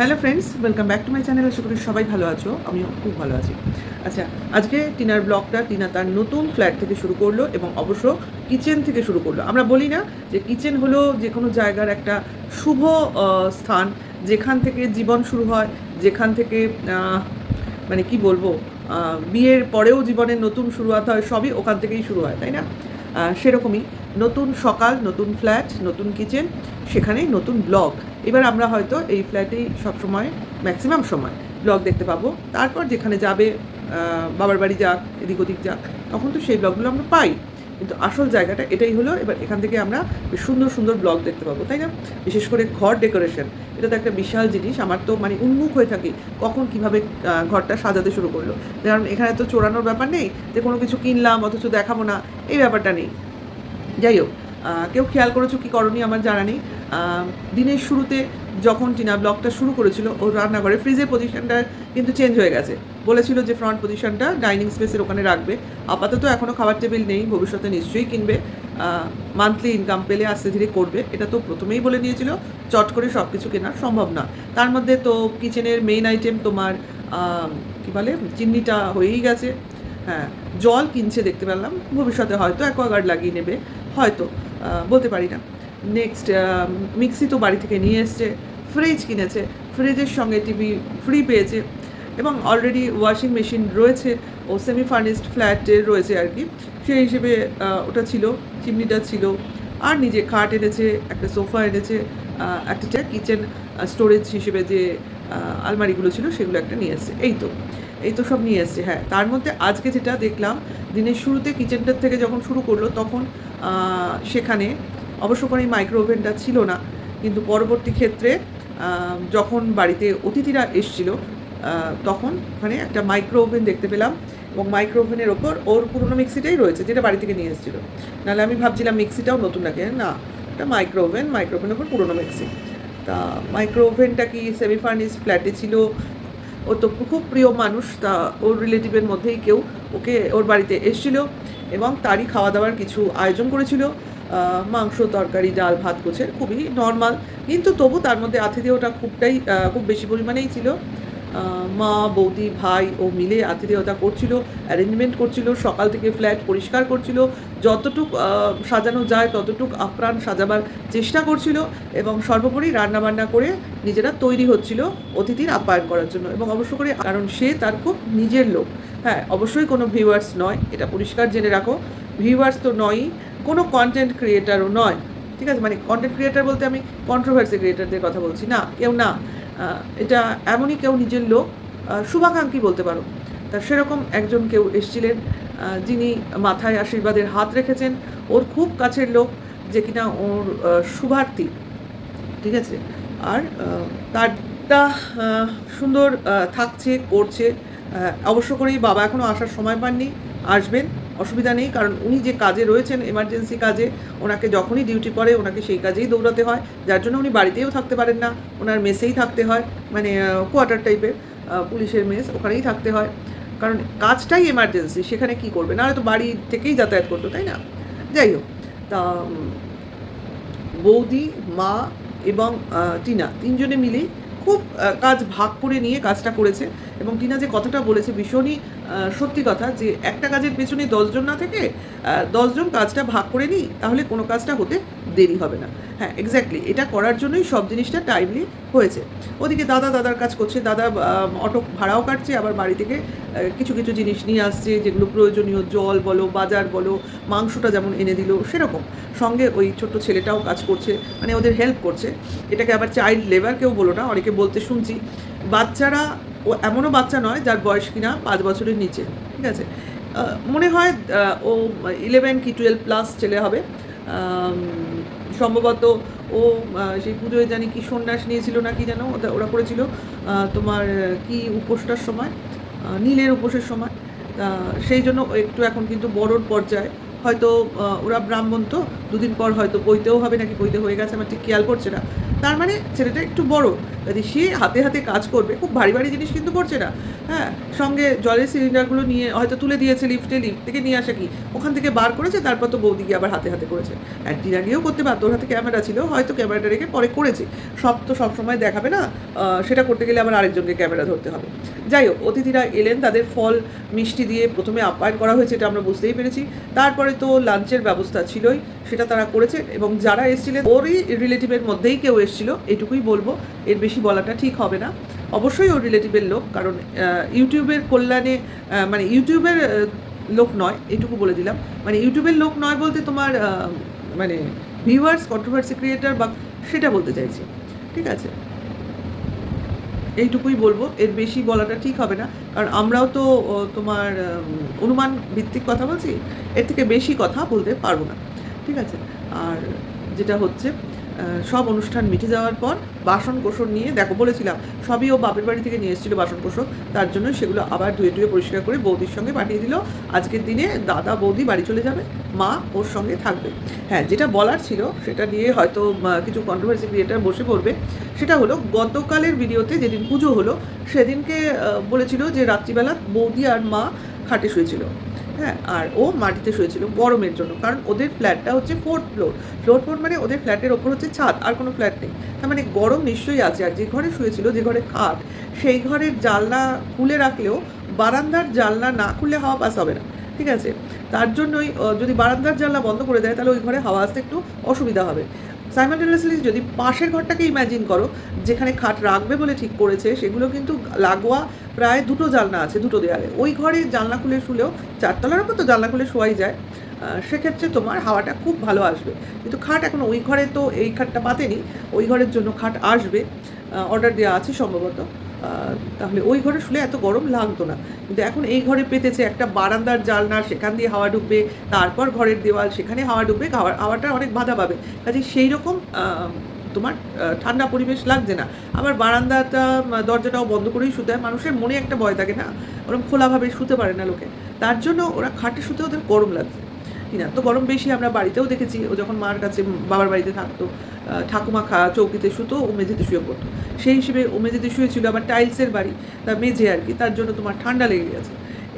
Hello friends, welcome back to my channel. আশা করি সবাই ভালো আছো, আমিও খুব ভালো আছি। আচ্ছা, আজকে টিনার ব্লগটা টিনা তার নতুন ফ্ল্যাট থেকে শুরু করলো এবং অবশ্য কিচেন থেকে শুরু করলো। আমরা বলি না যে কিচেন হলো যে কোনো জায়গার একটা শুভ স্থান, যেখান থেকে জীবন শুরু হয়, যেখান থেকে মানে কি বলবো, বিয়ের পরেও জীবনের নতুন শুরুয়াত হয়, সবই ওখান থেকেই শুরু হয়, তাই না? সেরকমই নতুন সকাল, নতুন ফ্ল্যাট, নতুন কিচেন, সেখানেই নতুন ব্লগ। এবার আমরা হয়তো এই ফ্ল্যাটেই সবসময় ম্যাক্সিমাম সময় ব্লগ দেখতে পাবো। তারপর যেখানে যাবে, বাবার বাড়ি যাক, এদিক ওদিক যাক, তখন তো সেই ব্লগগুলো আমরা পাই। কিন্তু আসল জায়গাটা এটাই হলো। এবার এখান থেকে আমরা সুন্দর সুন্দর ব্লগ দেখতে পাবো, তাই না? বিশেষ করে ঘর ডেকোরেশন, এটা তো একটা বিশাল জিনিস। আমার তো মানে উন্মুখ হয়ে থাকি কখন কিভাবে ঘরটা সাজাতে শুরু করলো। কারণ এখানে তো চোরানোর ব্যাপার নেই যে কোনো কিছু কিনলাম অথচ দেখাবো না, এই ব্যাপারটা নেই। যাই হোক, কেউ খেয়াল করেছো কি করনি আমার জানা নেই। দিনের শুরুতে যখন টিনা ব্লগটা শুরু করেছিল, ওর রান্নাঘরে ফ্রিজের পজিশনটা কিন্তু চেঞ্জ হয়ে গেছে। বলেছিল যে ফ্রন্ট পজিশনটা ডাইনিং স্পেসের ওখানে রাখবে। আপাতত এখনও খাবার টেবিল নেই, ভবিষ্যতে নিশ্চয়ই কিনবে। মান্থলি ইনকাম পেলে আস্তে ধীরে করবে, এটা তো প্রথমেই বলে দিয়েছিল। চট করে সব কিছু কেনা সম্ভব না। তার মধ্যে তো কিচেনের মেইন আইটেম তোমার কী বলে, চিমনিটা হয়েই গেছে। হ্যাঁ, জল কিনছে দেখতে পেলাম, ভবিষ্যতে হয়তো অ্যাকোয়াগার্ড লাগিয়ে নেবে, হয়তো, বলতে পারি না। নেক্সট, মিক্সি তো বাড়ি থেকে নিয়ে এসছে, ফ্রিজ কিনেছে, ফ্রিজের সঙ্গে টিভি ফ্রি পেয়েছে, এবং অলরেডি ওয়াশিং মেশিন রয়েছে, ও সেমি ফার্নিশড ফ্ল্যাটে রয়েছে আর কি। সেই হিসেবে ওটা ছিল, চিমনিটা ছিল। আর নিজে খাট এনেছে, একটা সোফা এনেছে, একটা কিচেন স্টোরেজ হিসেবে যে আলমারিগুলো ছিল সেগুলো একটা নিয়ে এসছে। এই তো সব নিয়ে এসছে। হ্যাঁ, তার মধ্যে আজকে যেটা দেখলাম, দিনের শুরুতে কিচেনটার থেকে যখন শুরু করলো তখন সেখানে অবশ্য কোনো মাইক্রো ওভেনটা ছিল না, কিন্তু পরবর্তী ক্ষেত্রে যখন বাড়িতে অতিথিরা এসছিল তখন ওখানে একটা মাইক্রো ওভেন দেখতে পেলাম, এবং মাইক্রো ওভেনের ওপর ওর পুরোনো মিক্সিটাই রয়েছে যেটা বাড়ি থেকে নিয়ে এসেছিলো। নাহলে আমি ভাবছিলাম মিক্সিটাও নতুন নাকি, না, এটা মাইক্রো ওভেনের ওপর পুরোনো মিক্সি। তা মাইক্রো ওভেনটা কি সেমি ফার্নিশ ফ্ল্যাটে ছিল, ও তো খুব প্রিয় মানুষ, তা ওর রিলেটিভের মধ্যেই কেউ ওর বাড়িতে এসেছিল এবং তারই খাওয়া দাওয়ার কিছু আয়োজন করেছিল। মাংস, তরকারি, ডাল, ভাত, গোছের খুবই নর্মাল, কিন্তু তবু তার মধ্যে আতিথেয়তা খুব বেশি পরিমাণেই ছিল। মা, বৌদি, ভাই ও মিলে আতিথেয়তা করছিল, অ্যারেঞ্জমেন্ট করছিল, সকাল থেকে ফ্ল্যাট পরিষ্কার করছিল, যতটুক সাজানো যায় ততটুক আপ্রাণ সাজাবার চেষ্টা করছিল, এবং সর্বোপরি রান্নাবান্না করে নিজেরা তৈরি হচ্ছিল অতিথির আপ্যায়ন করার জন্য। এবং অবশ্য করে, কারণ সে তার খুব নিজের লোক। হ্যাঁ, অবশ্যই কোনো ভিউয়ার্স নয়, এটা পরিষ্কার জেনে রাখো। ভিউয়ার্স তো নয়ই, কোনো কন্টেন্ট ক্রিয়েটারও নয়, ঠিক আছে? মানে কন্টেন্ট ক্রিয়েটার বলতে আমি কন্ট্রোভার্সি ক্রিয়েটারদের কথা বলছি না, কেউ না। এটা এমনই কেউ নিজের লোক, শুভাকাঙ্ক্ষী বলতে পারো। তা সেরকম একজন কেউ এসেছিলেন, যিনি মাথায় আশীর্বাদের হাত রেখেছেন, ওর খুব কাছের লোক, যে কিনা ওর শুভার্থী, ঠিক আছে? আর তারটা সুন্দর থাকছে, করছে। অবশ্য করেই বাবা এখনও আসার সময় পাননি, আসবেন, অসুবিধা নেই। কারণ উনি যে কাজে রয়েছেন, এমার্জেন্সি কাজে, ওনাকে যখনই ডিউটি পড়ে ওনাকে সেই কাজেই দৌড়াতে হয়, যার জন্য উনি বাড়িতেও থাকতে পারেন না, ওনার মেসেই থাকতে হয়, মানে কোয়ার্টার টাইপের পুলিশের মেস, ওখানেই থাকতে হয়। কারণ কাজটাই এমার্জেন্সি, সেখানে কি করবে, না হয়তো বাড়ি থেকেই যাতায়াত করতো, তাই না? যাই হোক, তা বৌদি, মা এবং টিনা তিনজনে মিলেই খুব কাজ ভাগ করে নিয়ে কাজটা করেছে। এবং টিনা যে কথাটা বলেছে ভীষণই সত্যি কথা, যে একটা কাজের পেছনে 10 জন না থেকে 10 জন কাজটা ভাগ করে নিই, তাহলে কোনো কাজটা হতে দেরি হবে না। হ্যাঁ, এক্স্যাক্টলি, এটা করার জন্যই সব জিনিসটা টাইমলি হয়েছে। ওদিকে দাদার কাজ করছে, দাদা অটো ভাড়াও কাটছে, আবার বাড়ি থেকে কিছু কিছু জিনিস নিয়ে আসছে, যেগুলো প্রয়োজনীয়, জল বলো, বাজার বলো, মাংসটা যেমন এনে দিল সেরকম। সঙ্গে ওই ছোট্ট ছেলেটাও কাজ করছে, মানে ওদের হেল্প করছে। এটাকে আবার চাইল্ড লেবার কেউ বলো না, অনেকে বলতে শুনছি। বাচ্চারা, ও এমনও বাচ্চা নয় যার বয়স কিনা 5 বছরের নিচে, ঠিক আছে? মনে হয় ও 11 কি 12+ ছেলে হবে সম্ভবত। ও সেই পুজোয় জানি কি সন্ন্যাস নিয়েছিল না কি যেন ওরা করেছিল, তোমার কি উপোসটার সময়, নীলের উপোসের সময়। সেই জন্য একটু এখন কিন্তু বড়োর পর্যায়ে, হয়তো ওরা ব্রাহ্মণ তো 2 দিন পর হয়তো বইতেও হবে, নাকি বইতে হয়ে গেছে, আমার ঠিক খেয়াল পড়ছে না। তার মানে ছেলেটা একটু বড়, যদি সে হাতে হাতে কাজ করবে, খুব ভারী ভারী জিনিস কিন্তু করছে না, হ্যাঁ, সঙ্গে জলের সিলিন্ডারগুলো নিয়ে হয়তো তুলে দিয়েছে লিফট থেকে নিয়ে আসা কি ওখান থেকে বার করেছে, তারপর তো বৌদি গিয়ে আবার হাতে হাতে করেছে। একদিন আগেও করতে পারতো, ওর হাতে ক্যামেরা ছিল, হয়তো ক্যামেরাটা রেখে পরে করেছে, সব তো সবসময় দেখাবে না, সেটা করতে গেলে আবার আরেকজনকে ক্যামেরা ধরতে হবে। যাই হোক, অতিথিরা এলেন, তাদের ফল মিষ্টি দিয়ে প্রথমে আপ্যায়ন করা হয়েছে, এটা আমরা বুঝতেই পেরেছি। তারপরে তো লাঞ্চের ব্যবস্থা ছিলই, সেটা তারা করেছে, এবং যারা এসেছিলেন ওরই রিলেটিভের মধ্যেই কেউ এসেছিল, এটুকুই বলবো, এর বেশি বলাটা ঠিক হবে না। অবশ্যই ওর রিলেটিভের লোক, কারণ ইউটিউবের কল্যাণে, মানে ইউটিউবের লোক নয়, এটুকু বলে দিলাম, মানে ইউটিউবের লোক নয় বলতে তোমার মানে ভিউয়ার্স, কন্ট্রোভার্সি ক্রিয়েটার বা সেটা বলতে চাইছি, ঠিক আছে, এইটুকুই বলবো, এর বেশি বলাটা ঠিক হবে না, কারণ আমরাও তো তোমার অনুমান ভিত্তিক কথা বলছি, এর থেকে বেশি কথা বলতে পারবো না, ঠিক আছে। আর যেটা হচ্ছে, সব অনুষ্ঠান মিটে যাওয়ার পর বাসন কোসন নিয়ে, দেখো বলেছিলাম সবই ও বাপের বাড়ি থেকে নিয়ে এসেছিলো বাসন কোসন, তার জন্য সেগুলো আবার ধুয়ে টুয়ে পরিষ্কার করে বৌদির সঙ্গে পাঠিয়ে দিল। আজকের দিনে দাদা বৌদি বাড়ি চলে যাবে, মা ওর সঙ্গে থাকবে। হ্যাঁ, যেটা বলার ছিল সেটা নিয়ে হয়তো কিছু কন্ট্রোভার্সি ক্রিয়েটার বসে পড়বে, সেটা হলো গতকালের ভিডিওতে যেদিন পুজো হলো সেদিনকে বলেছিল যে রাত্রিবেলা বৌদি আর মা খাটে শুয়েছিল, হ্যাঁ, আর ও মাটিতে শুয়েছিল গরমের জন্য, কারণ ওদের ফ্ল্যাটটা হচ্ছে 4th ফ্লোর মানে ওদের ফ্ল্যাটের ওপর হচ্ছে ছাদ, আর কোনো ফ্ল্যাট নেই, তার মানে গরম নিশ্চয়ই আছে। আর যে ঘরে শুয়েছিল, যে ঘরে খাট, সেই ঘরের জানলা খুলে রাখলেও বারান্দার জানলা না খুললে হাওয়া পাস হবে না, ঠিক আছে, তার জন্যই যদি বারান্দার জানলা বন্ধ করে দেয় তাহলে ওই ঘরে হাওয়া আসতে একটু অসুবিধা হবে। সাইমালটেনিয়াসলি যদি পাশের ঘরটাকে ইম্যাজিন করো, যেখানে খাট রাখবে বলে ঠিক করেছে, সেগুলো কিন্তু লাগোয়া প্রায় 2টো জানলা আছে, 2টো দেয়ালে, ওই ঘরে জানলা খুলে শুলেও, 4তলার ওপর তো জানলা খুলে শোয়াই যায়, সেক্ষেত্রে তোমার হাওয়াটা খুব ভালো আসবে। কিন্তু খাট এখন ওই ঘরে তো এই খাটটা পাতেনি, ওই ঘরের জন্য খাট আসবে, অর্ডার দেওয়া আছে সম্ভবত, তাহলে ওই ঘরে শুলে এত গরম লাগতো না। কিন্তু এখন এই ঘরে পেতেছে একটা বারান্দার জানলা, সেখান দিয়ে হাওয়া ঢুকবে, তারপর ঘরের দেওয়াল, সেখানে হাওয়া ঢুকবে, হাওয়াটা অনেক বাধা পাবে, কাজে সেই রকম তোমার ঠান্ডা পরিবেশ লাগছে না। আবার বারান্দাটা দরজাটাও বন্ধ করেই শুতে হয়, মানুষের মনে একটা ভয় থাকে না, ওরকম খোলাভাবে শুতে পারে না লোকে, তার জন্য ওরা খাটে শুতে ওদের গরম লাগছে। না তো গরম বেশি, আমরা বাড়িতেও দেখেছি, ও যখন মার কাছে বাবার বাড়িতে থাকতো, ঠাকুমা চৌকিতে শুতো, ও মেঝেতে শুয়ে পড়তো, সেই হিসেবে ও মেঝেতে শুয়েছিল, আবার টাইলসের বাড়ি, তার মেঝে আর কি, তার জন্য তোমার ঠান্ডা লেগে গেছে।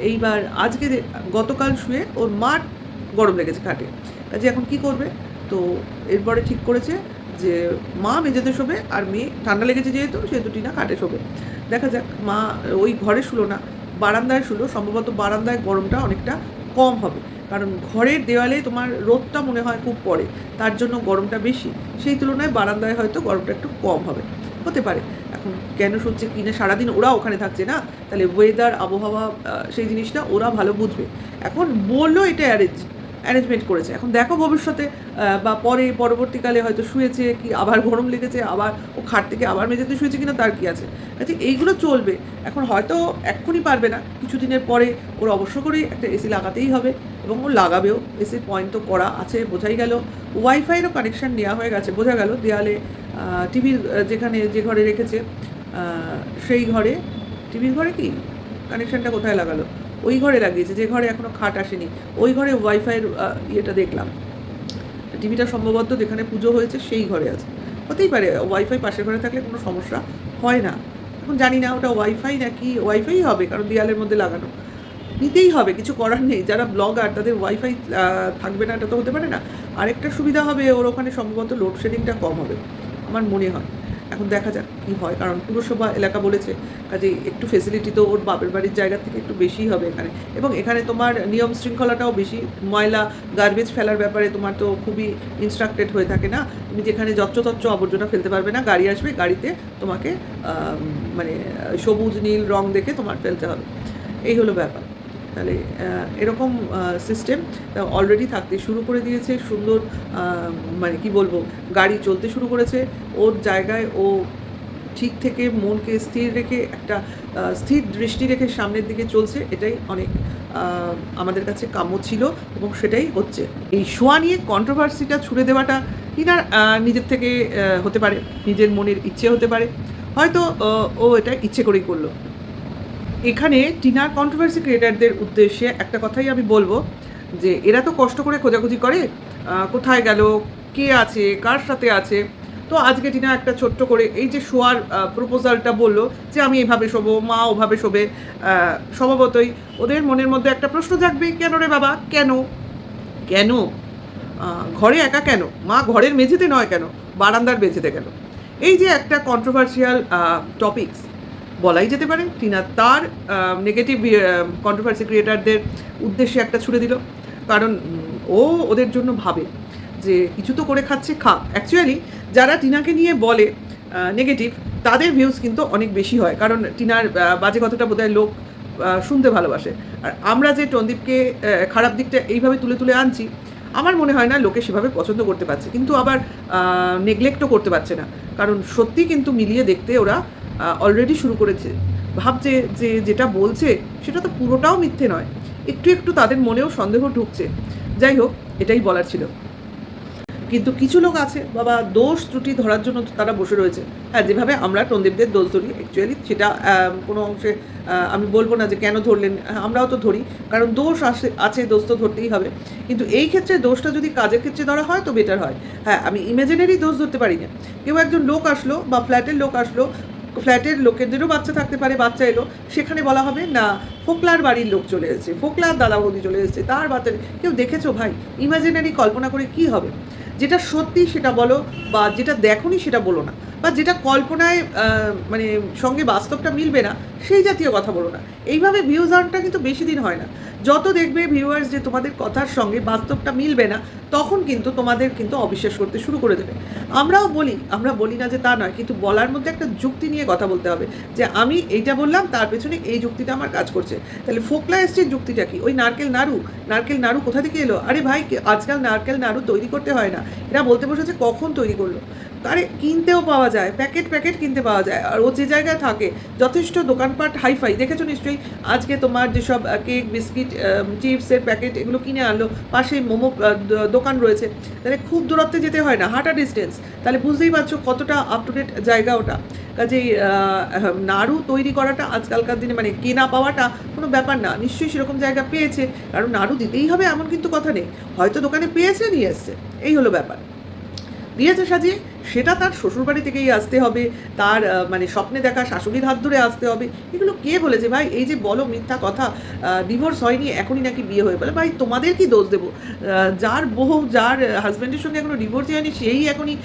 এইবার আজকে গতকাল শুয়ে ওর মার গরম লেগেছে খাটে, কাজে এখন কি করবে, তো এরপরে ঠিক করেছে যে মা মেঝেতে শোবে, আর মেয়ে ঠান্ডা লেগেছে সেহেতু টিনা খাটে শোবে। দেখা যাক, মা ওই ঘরে শুলো না, বারান্দায় শুলো, সম্ভবত বারান্দায় গরমটা অনেকটা কম হবে, কারণ ঘরের দেওয়ালে তোমার রোদটা মনে হয় খুব পড়ে, তার জন্য গরমটা বেশি, সেই তুলনায় বারান্দায় হয়তো গরমটা একটু কম হবে, হতে পারে। এখন কেন শুচ্ছে কি না, সারাদিন ওরা ওখানে থাকছে না, তাহলে ওয়েদার, আবহাওয়া, সেই জিনিসটা ওরা ভালো বুঝবে। এখন বললো এটা অ্যারেঞ্জমেন্ট করেছে, এখন দেখো ভবিষ্যতে বা পরবর্তীকালে হয়তো শুয়েছে কি আবার গরম লেগেছে, আবার ও খাট থেকে আবার মেঝেতে শুয়েছে কিনা তার কি আছে, আচ্ছা এইগুলো চলবে। এখন হয়তো এক্ষুনি পারবে না, কিছুদিনের পরে ওর অবশ্য করেই একটা এসি লাগাতেই হবে, এবং ও লাগাবেও, এসির পয়েন্ট তো করা আছে বোঝাই গেল, ওয়াইফাইয়েরও কানেকশান নেওয়া হয়ে গেছে বোঝা গেল, দেয়ালে টিভির যেখানে যে ঘরে রেখেছে সেই ঘরে, টিভির ঘরে কি কানেকশানটা কোথায় লাগালো, ওই ঘরে লাগিয়েছে, যে ঘরে এখনও খাট আসেনি, ওই ঘরে ওয়াইফাইয়ের ইয়েটা দেখলাম, টিভিটা সম্ভবত যেখানে পুজো হয়েছে সেই ঘরে আছে, হতেই পারে ওয়াইফাই পাশের ঘরে থাকলে কোনো সমস্যা হয় না। এখন জানি না ওটা ওয়াইফাই নাকি, ওয়াইফাই হবে, কারণ দেয়ালের মধ্যে লাগানো, নিতেই হবে, কিছু করার নেই, যারা ব্লগার তাদের ওয়াইফাই থাকবে না এটা তো হতে পারে না। আরেকটা সুবিধা হবে, ওর ওখানে সম্ভবত লোডশেডিংটা কম হবে আমার মনে হয়, এখন দেখা যাক কী হয়, কারণ পুরসভা এলাকা বলেছে, কাজে একটু ফেসিলিটি তো ওর বাপের বাড়ির জায়গা থেকে একটু বেশিই হবে এখানে, এবং এখানে তোমার নিয়ম শৃঙ্খলাটাও বেশি, ময়লা গার্বেজ ফেলার ব্যাপারে তোমার তো খুবই ইনস্ট্রাক্টেড হয়ে থাকে না, তুমি যেখানে যত্রতত্র আবর্জনা ফেলতে পারবে না, গাড়ি আসবে, গাড়িতে তোমাকে মানে সবুজ নীল রং দেখে তোমার ফেলতে হবে, এই হলো ব্যাপার। তাহলে এরকম সিস্টেম অলরেডি থাকতে শুরু করে দিয়েছে, সুন্দর মানে কি বলবো, গাড়ি চলতে শুরু করেছে, ওর জায়গায় ও ঠিক থেকে মনকে স্থির রেখে, একটা স্থির দৃষ্টি রেখে সামনের দিকে চলছে, এটাই অনেক আমাদের কাছে কাম্য ছিল, এবং সেটাই হচ্ছে। এই শোয়া নিয়ে কন্ট্রোভার্সিটা ছুড়ে দেওয়াটা কিনা নিজের থেকে হতে পারে, নিজের মনের ইচ্ছে হতে পারে, হয়তো ও এটা ইচ্ছে করেই করলো। এখানে টিনার কন্ট্রোভার্সি ক্রিয়েটারদের উদ্দেশ্যে একটা কথাই আমি বলবো, যে এরা তো কষ্ট করে খোঁজাখুঁজি করে কোথায় গেল, কে আছে, কার সাথে আছে, তো আজকে টিনা একটা ছোট্ট করে এই যে শোয়ার প্রপোজালটা বললো যে আমি এভাবে শোবো, মা ওভাবে শোবে, স্বভাবতই ওদের মনের মধ্যে একটা প্রশ্ন জাগবে, কেন রে বাবা, কেন কেন ঘরে একা কেন, মা ঘরের মেঝেতে নয় কেন, বারান্দার মেঝেতে কেন? এই যে একটা কন্ট্রোভার্সিয়াল টপিকস বলাই যেতে পারে, টিনা তার নেগেটিভ কন্ট্রোভার্সি ক্রিয়েটারদের উদ্দেশ্যে একটা ছুড়ে দিল। কারণ ও ওদের জন্য ভাবে যে কিছু তো করে খাচ্ছে, খা। অ্যাকচুয়ালি যারা টিনাকে নিয়ে বলে নেগেটিভ, তাদের ভিউজ কিন্তু অনেক বেশি হয়, কারণ টিনার বাজে কথাটা বোধহয় লোক শুনতে ভালোবাসে। আর আমরা যে টন্দীপকে খারাপ দিকটা এইভাবে তুলে তুলে আনছি, আমার মনে হয় না লোকে সেভাবে পছন্দ করতে পারছে, কিন্তু আবার নেগলেক্টও করতে পারছে না, কারণ সত্যি কিন্তু মিলিয়ে দেখতে ওরা অলরেডি শুরু করেছে। ভাবছে যে যেটা বলছে সেটা তো পুরোটাও মিথ্যে নয়, একটু একটু তাদের মনেও সন্দেহ ঢুকছে। যাই হোক, এটাই বলার ছিল। কিন্তু কিছু লোক আছে বাবা, দোষ ত্রুটি ধরার জন্য তারা বসে রয়েছে। হ্যাঁ, যেভাবে আমরা টন্দীপদের দোষ ধরি, অ্যাকচুয়ালি সেটা কোনো অংশে আমি বলবো না যে কেন ধরলেন, আমরাও তো ধরি, কারণ দোষ আছে, দোষ তো ধরতেই হবে। কিন্তু এই ক্ষেত্রে দোষটা যদি কাজের ক্ষেত্রে ধরা হয় তো বেটার হয়। হ্যাঁ, আমি ইমাজিনারি দোষ ধরতে পারি না। কেউ একজন লোক আসলো বা ফ্ল্যাটের লোক আসলো, ফ্ল্যাটের লোকেদেরও বাচ্চা থাকতে পারে, বাচ্চা এলো, সেখানে বলা হবে না ফোকলার বাড়ির লোক চলে এসেছে, ফোকলার দাদা বৌদি চলে এসেছে, তার বাচ্চা। কেউ দেখেছো ভাই? ইমাজিনারি কল্পনা করে কি হবে? যেটা সত্যি সেটা বলো, বা যেটা দেখোনি সেটা বলো না, বা যেটা কল্পনায় মানে সঙ্গে বাস্তবটা মিলবে না সেই জাতীয় কথা বলো না। এইভাবে ভিউজ আর্নটা কিন্তু বেশি দিন হয় না। যত দেখবে ভিউয়ার্স যে তোমাদের কথার সঙ্গে বাস্তবটা মিলবে না, তখন কিন্তু তোমাদের কিন্তু অবিশ্বাস করতে শুরু করে দেবে। আমরাও বলি, আমরা বলি না যে তা নয়, কিন্তু বলার মধ্যে একটা যুক্তি নিয়ে কথা বলতে হবে, যে আমি এইটা বললাম তার পেছনে এই যুক্তিটা আমার কাজ করছে। তাহলে ফোকলা এসছে যুক্তিটা কি? ওই নারকেল নাড়ু কোথা থেকে এলো? আরে ভাই, আজকাল নারকেল নাড়ু তৈরি করতে হয় না, এরা বলতে বসেছে কখন তৈরি করলো। আরে কিনতেও পাওয়া যায়, প্যাকেট কিনতে পাওয়া যায়। আর ও যে জায়গায় থাকে যথেষ্ট দোকানপাট হাইফাই, দেখেছো নিশ্চয়ই। আজকে তোমার যেসব কেক, বিস্কিট, চিপসের প্যাকেট এগুলো কিনে আনলো, পাশে মোমো দোকান রয়েছে, তাহলে খুব দূরত্বে যেতে হয় না, হাঁটা ডিস্টেন্স। তাহলে বুঝতেই পারছো কতটা আপ টু ডেট জায়গা ওটা। কাজেই নাড়ু তৈরি করাটা আজকালকার দিনে মানে কেনা পাওয়াটা কোনো ব্যাপার না, নিশ্চয়ই সেরকম জায়গা পেয়েছে, কারণ নাড়ু দিতেই হবে এমন কিন্তু কথা নেই, হয়তো দোকানে পেয়েছে নিয়ে এসছে, এই হলো ব্যাপার। দিয়েছে সাজিয়ে, সেটা তার শ্বশুরবাড়ি থেকেই আসতে হবে, তার মানে স্বপ্নে দেখা শাশুড়ির হাত ধরে আসতে হবে। এগুলো কে বলেছে ভাই? এই যে বলো মিথ্যা কথা, ডিভোর্স হয়নি এখনই নাকি বিয়ে হয়ে বলে, ভাই তোমাদের কি দোষ দেবো? যার বউ, যার হাজব্যান্ডের সঙ্গে এখনো ডিভোর্স হয়নি, সেই এখনই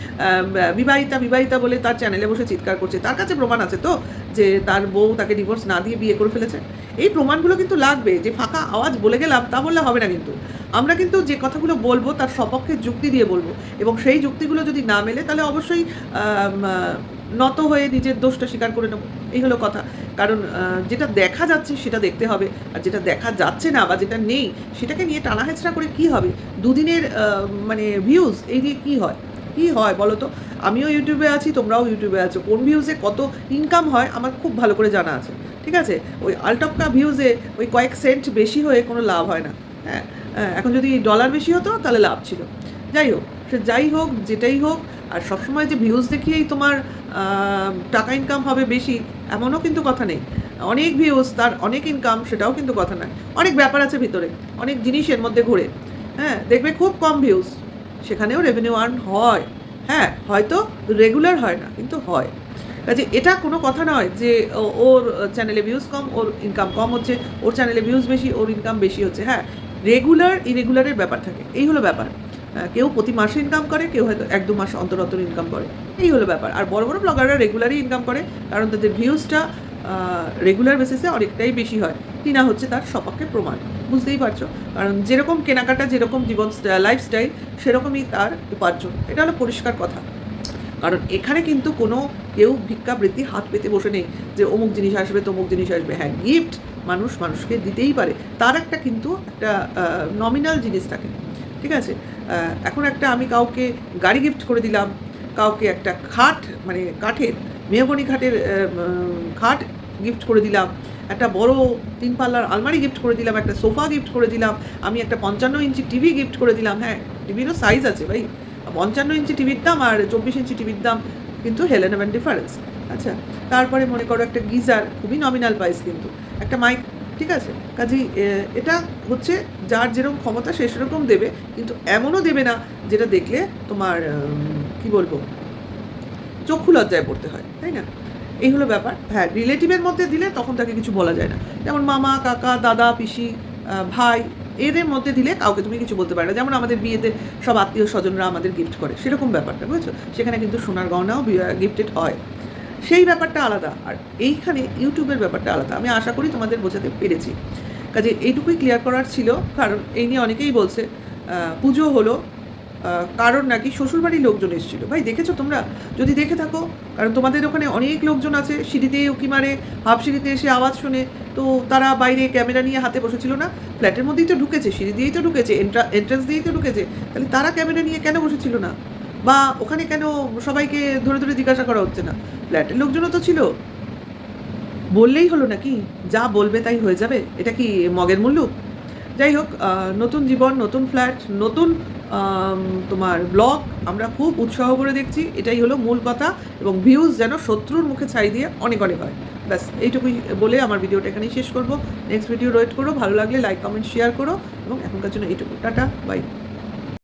বিবাহিতা বলে তার চ্যানেলে বসে চিৎকার করছে। তার কাছে প্রমাণ আছে তো যে তার বউ তাকে ডিভোর্স না দিয়ে বিয়ে করে ফেলেছে? এই প্রমাণগুলো কিন্তু লাগবে। যে ফাঁকা আওয়াজ বলে গেলাম তা বললে হবে না, কিন্তু আমরা কিন্তু যে কথাগুলো বলবো তার সপক্ষে যুক্তি দিয়ে বলবো, এবং সেই যুক্তিগুলো যদি না মেলে তাহলে অবশ্যই নত হয়ে নিজের দোষটা স্বীকার করে নেবো। এই হলো কথা। কারণ যেটা দেখা যাচ্ছে সেটা দেখতে হবে, আর যেটা দেখা যাচ্ছে না বা যেটা নেই সেটাকে নিয়ে টানা হেঁচড়া করে কি হবে? দুদিনের মানে ভিউজ এই দিয়ে কী হয়? কী হয় বলো তো? আমিও ইউটিউবে আছি, তোমরাও ইউটিউবে আছো, কোন ভিউজে কত ইনকাম হয় আমার খুব ভালো করে জানা আছে, ঠিক আছে? ওই আলটপকা ভিউজে ওই কয়েক সেন্ট বেশি হয়ে কোনো লাভ হয় না। হ্যাঁ, এখন যদি ডলার বেশি হতো তাহলে লাভ ছিল। যাই হোক, সে যাই হোক, যেটাই হোক, আর সবসময় যে ভিউজ দেখিয়েই তোমার টাকা ইনকাম হবে বেশি, এমনও কিন্তু কথা নেই। অনেক ভিউজ তার অনেক ইনকাম, সেটাও কিন্তু কথা নয়। অনেক ব্যাপার আছে ভিতরে, অনেক জিনিসের মধ্যে ঘুরে। হ্যাঁ, দেখবে খুব কম ভিউজ, সেখানেও রেভিনিউ আর্ন হয়। হ্যাঁ, হয়তো রেগুলার হয় না, কিন্তু হয়। কাজে এটা কোনো কথা নয় যে ওর চ্যানেলে ভিউজ কম, ওর ইনকাম কম হচ্ছে, ওর চ্যানেলে ভিউজ বেশি, ওর ইনকাম বেশি হচ্ছে। হ্যাঁ, রেগুলার ইরেগুলারের ব্যাপার থাকে, এই হলো ব্যাপার। কেউ প্রতি মাসে ইনকাম করে, কেউ হয়তো 1-2 মাস অন্তর অন্তর ইনকাম করে, এই হলো ব্যাপার। আর বড় বড় ব্লগাররা রেগুলারই ইনকাম করে, কারণ তাদের ভিউজটা রেগুলার বেসিসে অনেকটাই বেশি হয়। টিনা হচ্ছে তার সপক্ষে প্রমাণ, বুঝতেই পারছো। কারণ যেরকম কেনাকাটা, যেরকম জীবন লাইফস্টাইল, সেরকমই তার উপার্জন, এটা হলো পরিষ্কার কথা। কারণ এখানে কিন্তু কোনো কেউ ভিক্ষাবৃত্তি হাত পেতে বসে নেই যে অমুক জিনিস আসবে, তমুক জিনিস আসবে। হ্যাঁ, গিফট মানুষকে দিতেই পারে, তার একটা কিন্তু একটা নমিনাল জিনিস থাকে, ঠিক আছে? এখন একটা আমি কাউকে গাড়ি গিফট করে দিলাম, কাউকে একটা খাট মানে কাঠের মেহগনি খাট গিফট করে দিলাম, একটা বড় 3 পাল্লার আলমারি গিফট করে দিলাম, একটা সোফা গিফট করে দিলাম, আমি একটা 55 ইঞ্চি টিভি গিফট করে দিলাম। হ্যাঁ, টিভিরও সাইজ আছে ভাই, 55 ইঞ্চি টিভির দাম আর 24 ইঞ্চি টিভির দাম কিন্তু হেলেন অ্যান্ড ডিফারেন্স। আচ্ছা, তারপরে মনে করো একটা গিজার, খুবই নমিনাল প্রাইস, কিন্তু একটা মাইক, ঠিক আছে? কাজেই এটা হচ্ছে যার যেরকম ক্ষমতা সে সেরকম দেবে, কিন্তু এমনও দেবে না যেটা দেখলে তোমার কি বলবো, চক্ষু লজ্জায় পড়তে হয়, তাই না? এই হলো ব্যাপার। হ্যাঁ, রিলেটিভের মধ্যে দিলে তখন তাকে কিছু বলা যায় না, যেমন মামা, কাকা, দাদা, পিসি, ভাই, এদের মধ্যে দিলে কাউকে তুমি কিছু বলতে পারো না। যেমন আমাদের বিয়েতে সব আত্মীয় স্বজনরা আমাদের গিফট করে, সেরকম ব্যাপারটা, বুঝেছো? সেখানে কিন্তু সোনার গহনাও গিফটেড হয়, সেই ব্যাপারটা আলাদা। আর এইখানে ইউটিউবের ব্যাপারটা আলাদা। আমি আশা করি তোমাদের বোঝাতে পেরেছি। কাজে এইটুকুই ক্লিয়ার করার ছিল, কারণ এই নিয়ে অনেকেই বলছে পুজো হলো, কারণ নাকি শ্বশুরবাড়ির লোকজন এসেছিলো। ভাই দেখেছো তোমরা? যদি দেখে থাকো, কারণ তোমাদের ওখানে অনেক লোকজন আছে, সিঁড়িতে উঁকি মারে, হাফ সিঁড়িতে এসে আওয়াজ শোনে, তো তারা বাইরে ক্যামেরা নিয়ে হাতে বসেছিল না? ফ্ল্যাটের মধ্যেই তো ঢুকেছে, সিঁড়ি দিয়েই তো ঢুকেছে, এন্ট্রান্স দিয়েই তো ঢুকেছে, তাহলে তারা ক্যামেরা নিয়ে কেন বসেছিল না? বা ওখানে কেন সবাইকে ধরে ধরে জিজ্ঞাসা করা হচ্ছে না? ফ্ল্যাটের লোকজনও তো ছিল, বললেই হলো নাকি? যা বলবে তাই হয়ে যাবে? এটা কি মগের মুল্লুক? যাই হোক, নতুন জীবন, নতুন ফ্ল্যাট, নতুন তোমার ব্লগ আমরা খুব উৎসাহ করে দেখছি, এটাই হলো মূল কথা। এবং ভিউজ যেন শত্রুর মুখে ছাই দিয়ে অনেক অনেক হয়। ব্যাস এইটুকুই বলে আমার ভিডিওটা এখানেই শেষ করবো। নেক্সট ভিডিও ওয়েট করো, ভালো লাগলে লাইক, কমেন্ট, শেয়ার করো, এবং এখনকার জন্য এইটুকু। Tata, by.